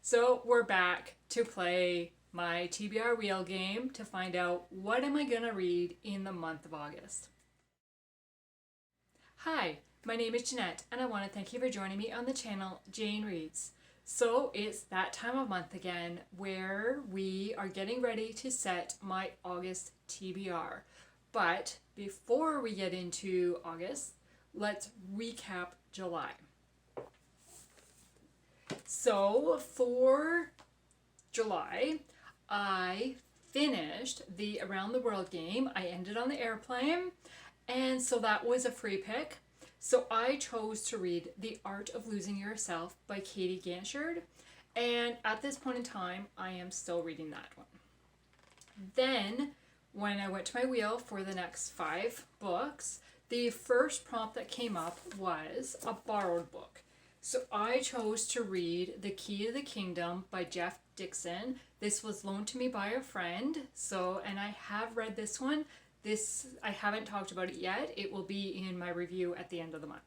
So we're back to play my TBR wheel game to find out what am I going to read in the month of August. Hi, my name is Jeanette and I want to thank you for joining me on the channel Jane Reads. So it's that time of month again where we are getting ready to set my August TBR. But before we get into August, let's recap July. So for July, I finished the Around the World game. I ended on the airplane, and so that was a free pick. So I chose to read The Art of Losing Yourself by Katie Ganchard, and at this point in time, I am still reading that one. Then, when I went to my wheel for the next 5 books, the first prompt that came up was a borrowed book. So I chose to read The Key to the Kingdom by Jeff Dixon. This was loaned to me by a friend, and I have read this one. I haven't talked about it yet. It will be in my review at the end of the month.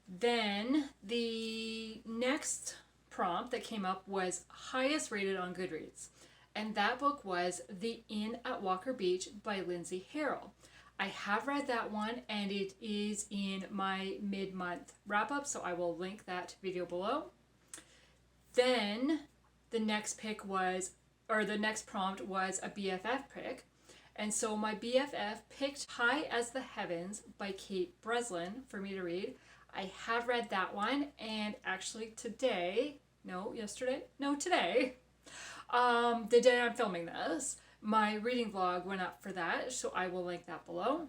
Then the next prompt that came up was highest rated on Goodreads. And that book was The Inn at Walker Beach by Lindsay Harrell. I have read that one and it is in my mid-month wrap-up, so I will link that video below. Then the next prompt was a BFF pick. And so my BFF picked High as the Heavens by Kate Breslin for me to read. I have read that one, and actually today, the day I'm filming this, my reading vlog went up for that, so I will link that below.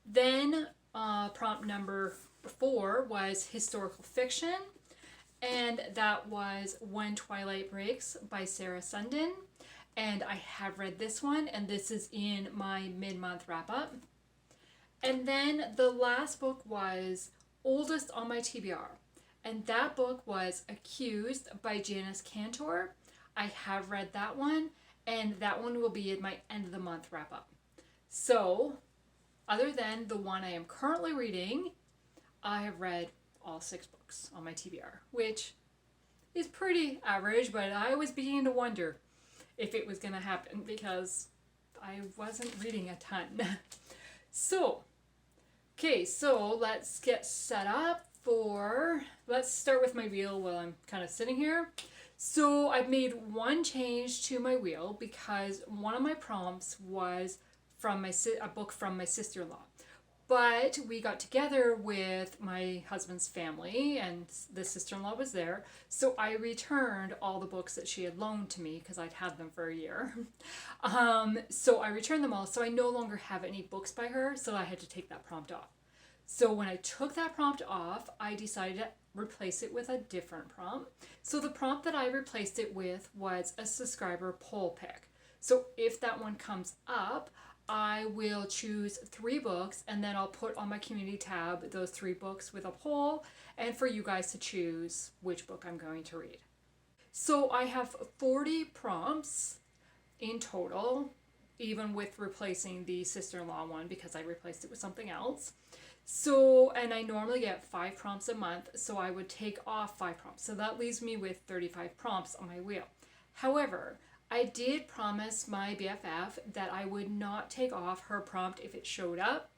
Then prompt number 4 was historical fiction, and that was When Twilight Breaks by Sarah Sundin. And I have read this one, and this is in my mid-month wrap-up. And then the last book was oldest on my TBR, and that book was Accused by Janice Cantor. I have read that one, and that one will be in my end of the month wrap-up. So, other than the one I am currently reading, I have read all 6 books on my TBR, which is pretty average, but I was beginning to wonder if it was going to happen because I wasn't reading a ton. So let's get set up let's start with my wheel while I'm kind of sitting here. So I've made one change to my wheel because one of my prompts was from a book from my sister-in-law. But we got together with my husband's family and the sister-in-law was there. So I returned all the books that she had loaned to me because I'd had them for a year. So I returned them all. So I no longer have any books by her. So I had to take that prompt off. So when I took that prompt off, I decided to replace it with a different prompt. So the prompt that I replaced it with was a subscriber poll pick. So if that one comes up, I will choose 3 books and then I'll put on my community tab those 3 books with a poll and for you guys to choose which book I'm going to read. So I have 40 prompts in total, even with replacing the sister-in-law one because I replaced it with something else. So, and I normally get 5 prompts a month, so I would take off 5 prompts. So that leaves me with 35 prompts on my wheel. However, I did promise my BFF that I would not take off her prompt if it showed up.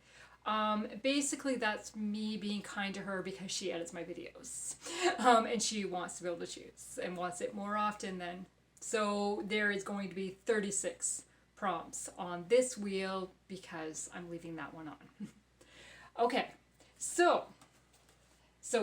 Basically, that's me being kind to her because she edits my videos. And she wants to be able to choose and wants it more often than. So there is going to be 36 prompts on this wheel because I'm leaving that one on. Okay, so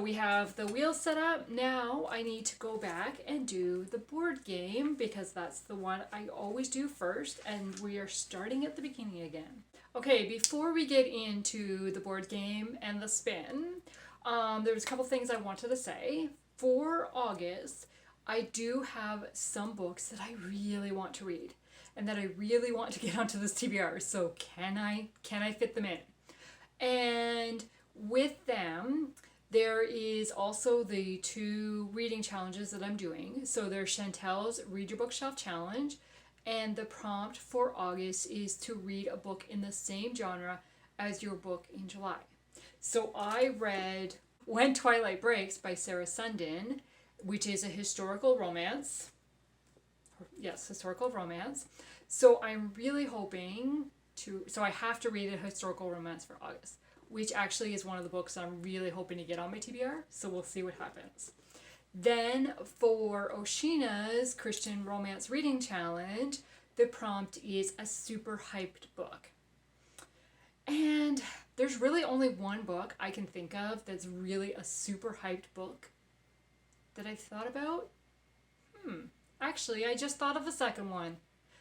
we have the wheel set up. Now I need to go back and do the board game because that's the one I always do first, and we are starting at the beginning again. Okay, before we get into the board game and the spin, there was a couple things I wanted to say. For August, I do have some books that I really want to read and that I really want to get onto this TBR. So can I fit them in? And with them, there is also the 2 reading challenges that I'm doing. So there's Chantel's Read Your Bookshelf Challenge, and the prompt for August is to read a book in the same genre as your book in July. So I read When Twilight Breaks by Sarah Sundin, which is a historical romance. Yes, historical romance. So I'm really hoping so I have to read a historical romance for August, which actually is one of the books I'm really hoping to get on my TBR, so we'll see what happens. Then for Oshina's Christian Romance Reading Challenge, the prompt is a super hyped book. And there's really only one book I can think of that's really a super hyped book that I've thought about. Actually, I just thought of a second one.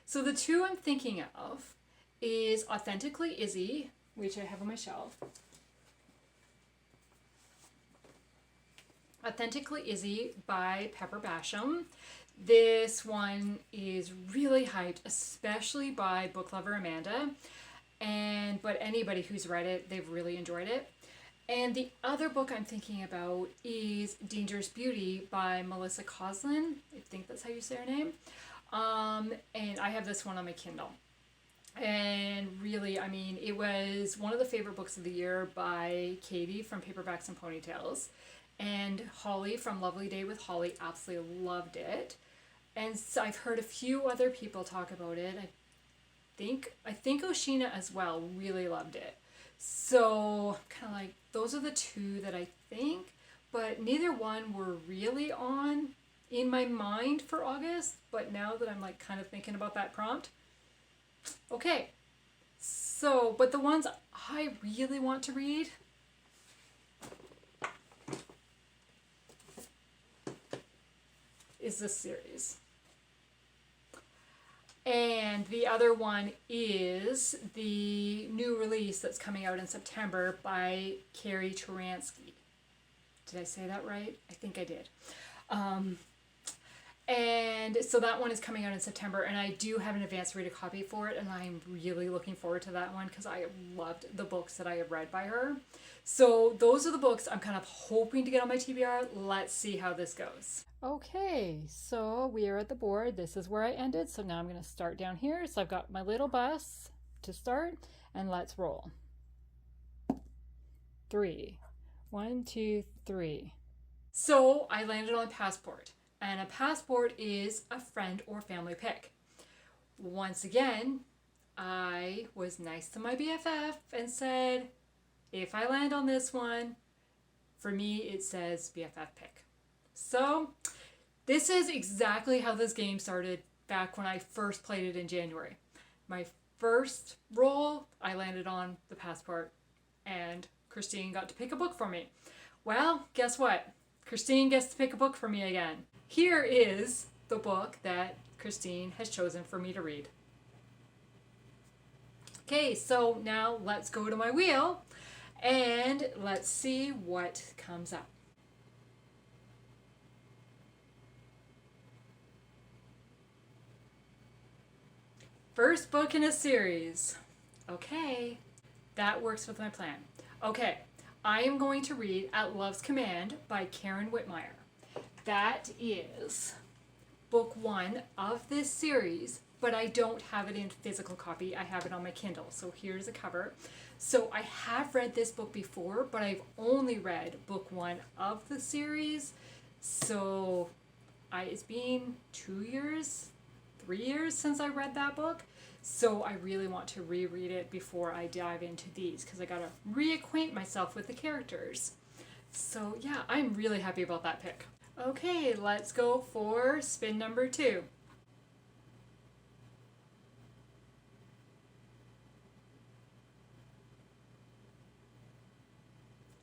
So the two I'm thinking of is Authentically, Izzy, which I have on my shelf. Authentically, Izzy by Basham. This one is really hyped, especially by book lover Amanda. But anybody who's read it, they've really enjoyed it. And the other book I'm thinking about is Dangerous Beauty by Melissa Koslin. I think that's how you say her name. And I have this one on my Kindle. And really, I mean, it was one of the favorite books of the year by Katie from Paperbacks and Ponytails. And Holly from Lovely Day with Holly absolutely loved it. And so I've heard a few other people talk about it. I think Oshina as well really loved it. So kind of like, those are the two that I think, but neither one were really on in my mind for August. But now that I'm like kind of thinking about that prompt, okay. So, but the ones I really want to read is this series. And the other one is the new release that's coming out in September by Carrie Turansky. Did I say that right? I think I did. And so that one is coming out in September, and I do have an advanced reader copy for it, and I'm really looking forward to that one because I have loved the books that I have read by her. So those are the books I'm kind of hoping to get on my TBR. Let's see how this goes. Okay, so we are at the board. This is where I ended, so now I'm going to start down here. So I've got my little bus to start, and let's roll. 3. 1, 2, 3. So I landed on Passport. And a passport is a friend or family pick. Once again, I was nice to my BFF and said, if I land on this one, for me it says BFF pick. So this is exactly how this game started back when I first played it in January. My first roll, I landed on the passport, and Christine got to pick a book for me. Well, guess what? Christine gets to pick a book for me again. Here is the book that Christine has chosen for me to read. Okay, so now let's go to my wheel and let's see what comes up. First book in a series. Okay, that works with my plan. Okay, I am going to read At Love's Command by Karen Witemeyer. That is book 1 of this series, but I don't have it in physical copy. I have it on my Kindle. So here's the cover. So I have read this book before, but I've only read book 1 of the series. So it's been 2 years, 3 years since I read that book. So I really want to reread it before I dive into these because I gotta reacquaint myself with the characters. So yeah, I'm really happy about that pick. Okay, let's go for spin number 2.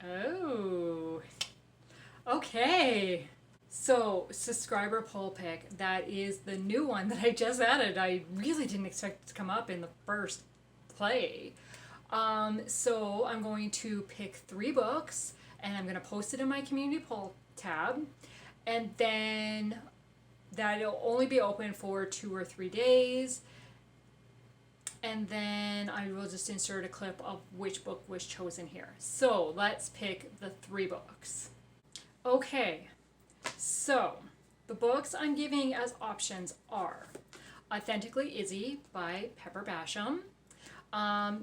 Oh, okay. So, subscriber poll pick, that is the new one that I just added. I really didn't expect it to come up in the first play. So I'm going to pick 3 books, and I'm going to post it in my community poll tab. And then that'll only be open for 2 or 3 days. And then I will just insert a clip of which book was chosen here. So let's pick the 3 books. Okay, so the books I'm giving as options are Authentically, Izzy by Basham.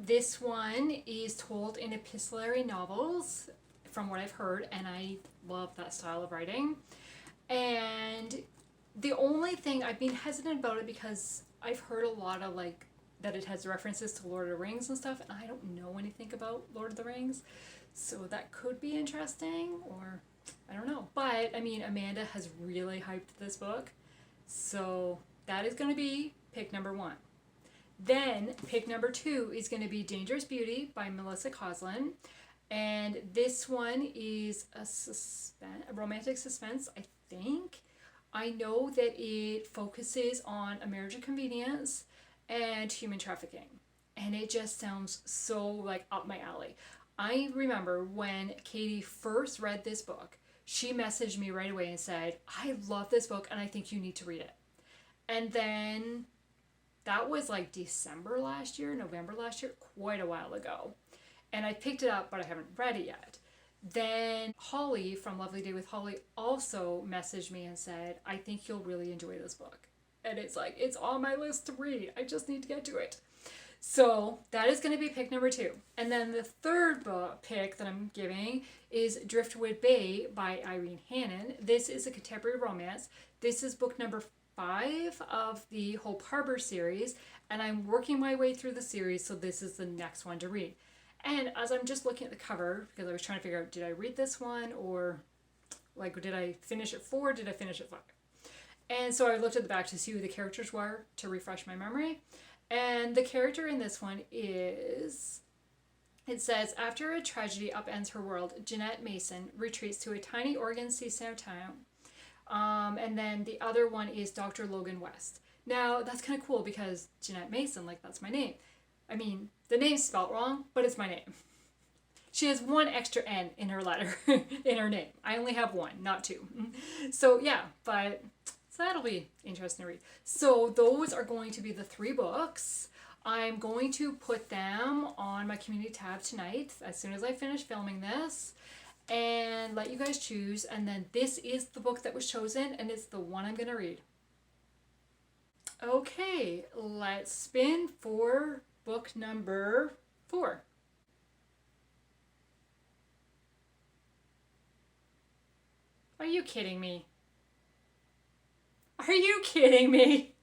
This one is told in epistolary novels, from what I've heard, and I love that style of writing. And the only thing, I've been hesitant about it because I've heard a lot of like that it has references to Lord of the Rings and stuff, and I don't know anything about Lord of the Rings. So that could be interesting, or I don't know. But I mean, Amanda has really hyped this book. So that is going to be pick number 1. Then pick number 2 is going to be Dangerous Beauty by Melissa Koslin. And this one is a romantic suspense, I think. I know that it focuses on a marriage of convenience and human trafficking. And it just sounds so like up my alley. I remember when Katie first read this book, she messaged me right away and said, I love this book and I think you need to read it. And then that was like December last year, November last year, quite a while ago. And I picked it up, but I haven't read it yet. Then Holly from Lovely Day with Holly also messaged me and said, I think you'll really enjoy this book. And it's like, it's on my list to read. I just need to get to it. So that is going to be pick number 2. And then the third book pick that I'm giving is Driftwood Bay by Irene Hannon. This is a contemporary romance. This is book number 5 of the Hope Harbor series. And I'm working my way through the series, so this is the next one to read. And as I'm just looking at the cover, because I was trying to figure out, did I read this one, or like, did I finish at 4? Did I finish at 5? And so I looked at the back to see who the characters were to refresh my memory. And the character in this one is, it says, after a tragedy upends her world, Jeanette Mason retreats to a tiny Oregon seaside town. And then the other one is Dr. Logan West. Now, that's kind of cool because Jeanette Mason, like, that's my name. I mean, the name's spelled wrong, but it's my name. She has 1 extra N in her letter, in her name. I only have 1, not 2. So, yeah, but so that'll be interesting to read. So those are going to be the 3 books. I'm going to put them on my community tab tonight as soon as I finish filming this and let you guys choose. And then this is the book that was chosen, and it's the one I'm going to read. Okay, let's spin for book number 4. Are you kidding me? Are you kidding me?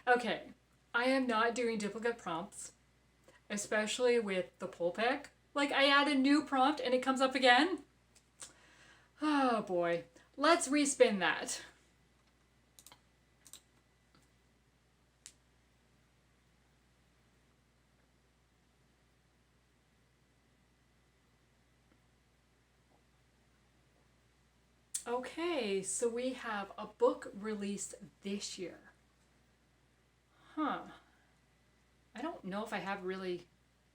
Okay, I am not doing duplicate prompts, especially with the poll pick. Like, I add a new prompt and it comes up again. Oh boy, let's respin that. Okay, so we have a book released this year. Huh. I don't know if I have really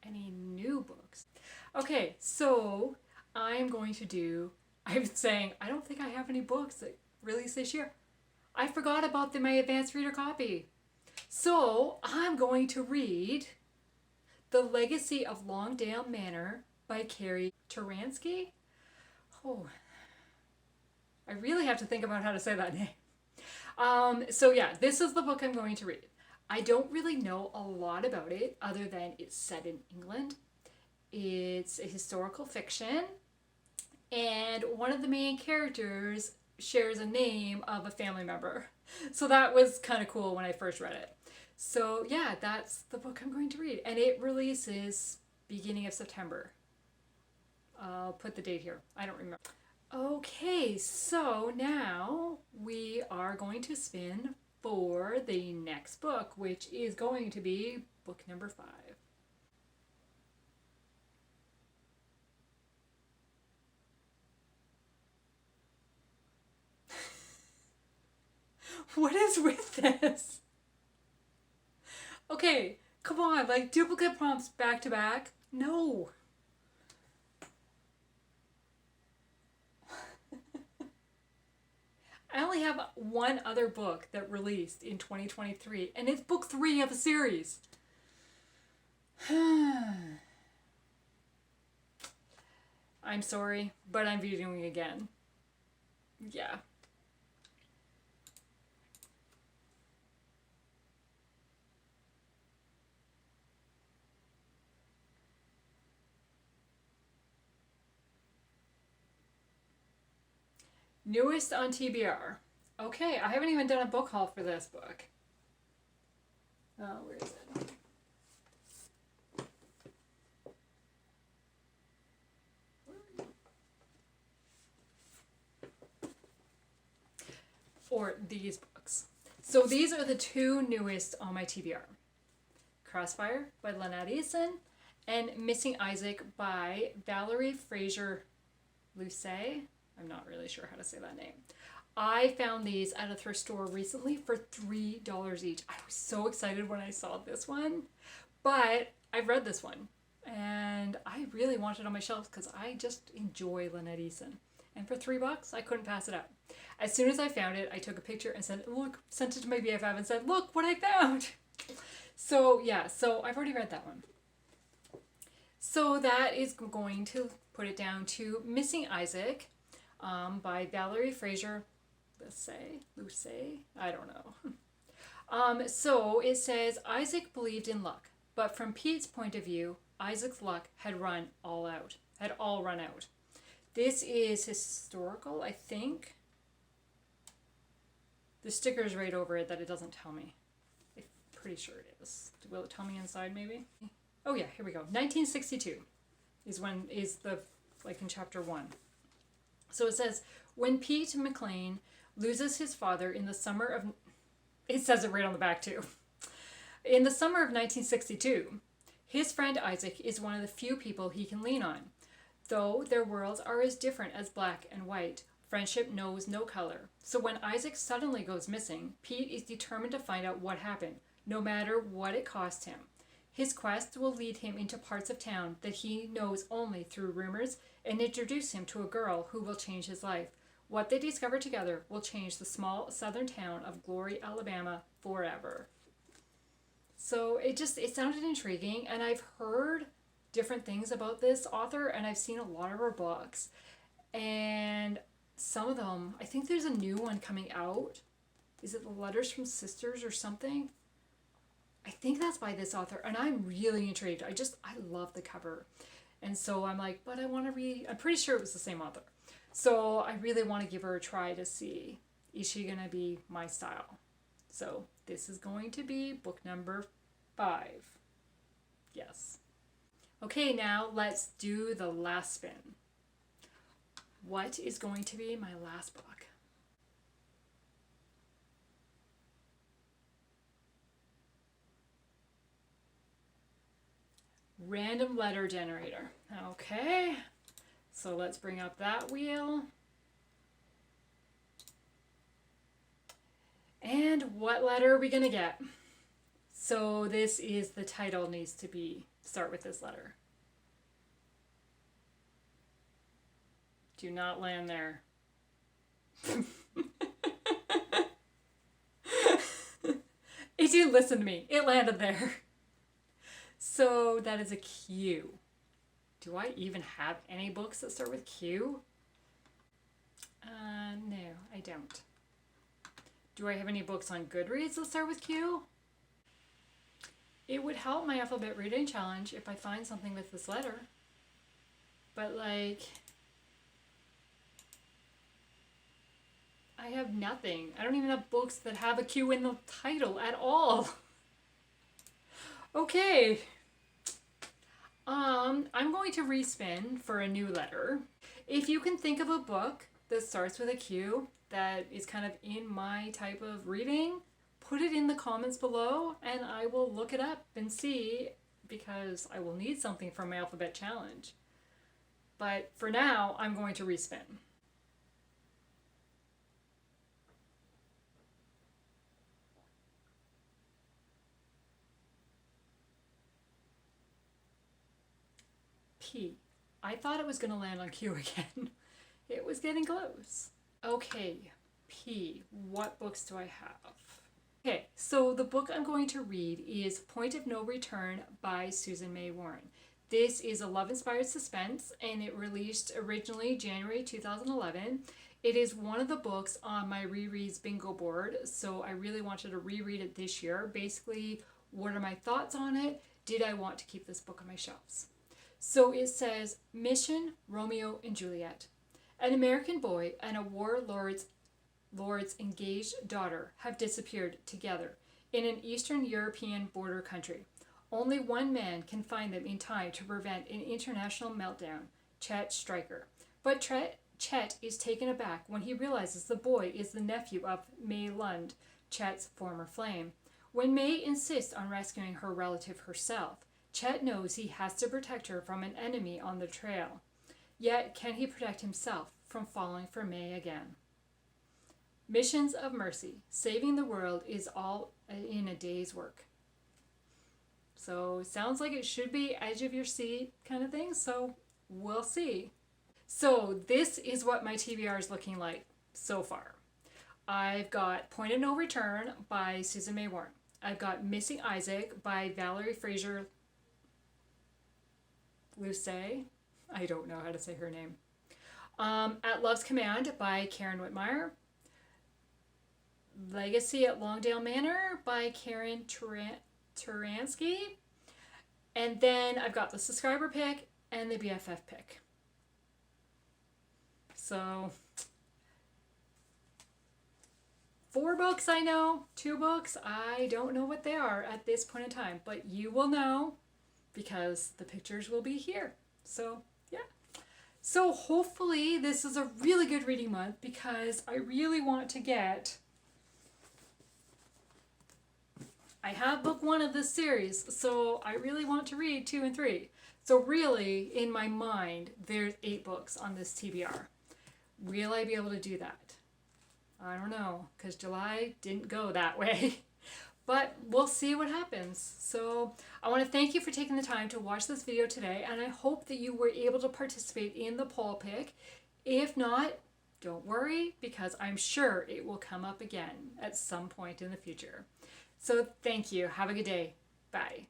any new books. Okay, so I'm going to do, I'm saying, I don't think I have any books that released this year. I forgot about my advanced reader copy. So I'm going to read The Legacy of Longdale Manor by Carrie Turansky. Oh, I really have to think about how to say that name. So yeah, this is the book I'm going to read. I don't really know a lot about it other than it's set in England. It's a historical fiction, and one of the main characters shares a name of a family member. So that was kind of cool when I first read it. So yeah, that's the book I'm going to read, and it releases beginning of September. I'll put the date here. I don't remember. Okay, so now we are going to spin for the next book, which is going to be book number 5. What is with this? Okay, come on, like duplicate prompts back to back? No. I only have one other book that released in 2023, and it's book 3 of a series. I'm sorry, but I'm videoing again. Yeah. Newest on TBR. Okay, I haven't even done a book haul for this book. Oh, where is it? Or these books. So these are the two newest on my TBR. Crossfire by Lynette Eason and Missing Isaac by Valerie Fraser Luesse. I'm not really sure how to say that name. I found these at a thrift store recently for $3 each. I was so excited when I saw this one, but I've read this one and I really want it on my shelves because I just enjoy Lynette Eason. And for $3, I couldn't pass it up. As soon as I found it, I took a picture and said, look, sent it to my BFF and said, look what I found. So yeah, so I've already read that one. So that is going to put it down to Missing Isaac by Valerie Fraser Luesse? I don't know. So it says, Isaac believed in luck, but from Pete's point of view, Isaac's luck had all run out. This is historical, I think. The sticker's right over it that it doesn't tell me. I'm pretty sure it is. Will it tell me inside maybe? Oh yeah, here we go. 1962 is the, like in chapter 1. So it says, when Pete McLean loses his father in the summer of, it says it right on the back too. In the summer of 1962, his friend Isaac is one of the few people he can lean on. Though their worlds are as different as black and white, friendship knows no color. So when Isaac suddenly goes missing, Pete is determined to find out what happened, no matter what it costs him. His quest will lead him into parts of town that he knows only through rumors and introduce him to a girl who will change his life. What they discover together will change the small southern town of Glory, Alabama forever. So it sounded intriguing, and I've heard different things about this author, and I've seen a lot of her books, and some of them, I think there's a new one coming out. Is it The Letters from Sisters or something? I think that's by this author, and I'm really intrigued. I love the cover. And so I'm like, but I want to read, I'm pretty sure it was the same author. So I really want to give her a try to see, is she going to be my style? So this is going to be book number 5. Yes. Okay, now let's do the last spin. What is going to be my last book? Random letter generator. Okay, so let's bring up that wheel. And what letter are we gonna get? So this is the title needs to be, start with this letter. Do not land there. It didn't listen to me. It landed there. So that is a Q. Do I even have any books that start with Q? No, I don't. Do I have any books on Goodreads that start with Q? It would help my alphabet reading challenge if I find something with this letter. But like, I have nothing. I don't even have books that have a Q in the title at all. Okay. I'm going to respin for a new letter. If you can think of a book that starts with a Q that is kind of in my type of reading, put it in the comments below and I will look it up and see, because I will need something for my alphabet challenge. But for now, I'm going to respin. P. I thought it was going to land on Q again. It was getting close. Okay, P. What books do I have? Okay, so the book I'm going to read is Point of No Return by Susan May Warren. This is a love-inspired suspense, and it released originally January 2011. It is one of the books on my rereads bingo board, so I really wanted to reread it this year. Basically, what are my thoughts on it? Did I want to keep this book on my shelves? So it says, Mission, Romeo and Juliet. An American boy and a warlord's engaged daughter have disappeared together in an Eastern European border country. Only one man can find them in time to prevent an international meltdown, Chet Stryker. But Chet is taken aback when he realizes the boy is the nephew of May Lund, Chet's former flame. When May insists on rescuing her relative herself, Chet knows he has to protect her from an enemy on the trail. Yet, can he protect himself from falling for May again? Missions of Mercy. Saving the world is all in a day's work. So, sounds like it should be edge of your seat kind of thing, so we'll see. So, this is what my TBR is looking like so far. I've got Point of No Return by Susan May Warren. I've got Missing Isaac by Valerie Fraser Luesse. I don't know how to say her name. At Love's Command by Karen Witemeyer. Legacy at Longdale Manor by Karen Turansky. And then I've got the subscriber pick and the BFF pick. So, 4 books I know, 2 books I don't know what they are at this point in time, but you will know because the pictures will be here. So, yeah. So hopefully this is a really good reading month because I really want to get... I have book 1 of this series, so I really want to read 2 and 3. So really, in my mind, there's 8 books on this TBR. Will I be able to do that? I don't know, because July didn't go that way. But we'll see what happens. So I want to thank you for taking the time to watch this video today, and I hope that you were able to participate in the poll pick. If not, don't worry, because I'm sure it will come up again at some point in the future. So thank you. Have a good day. Bye.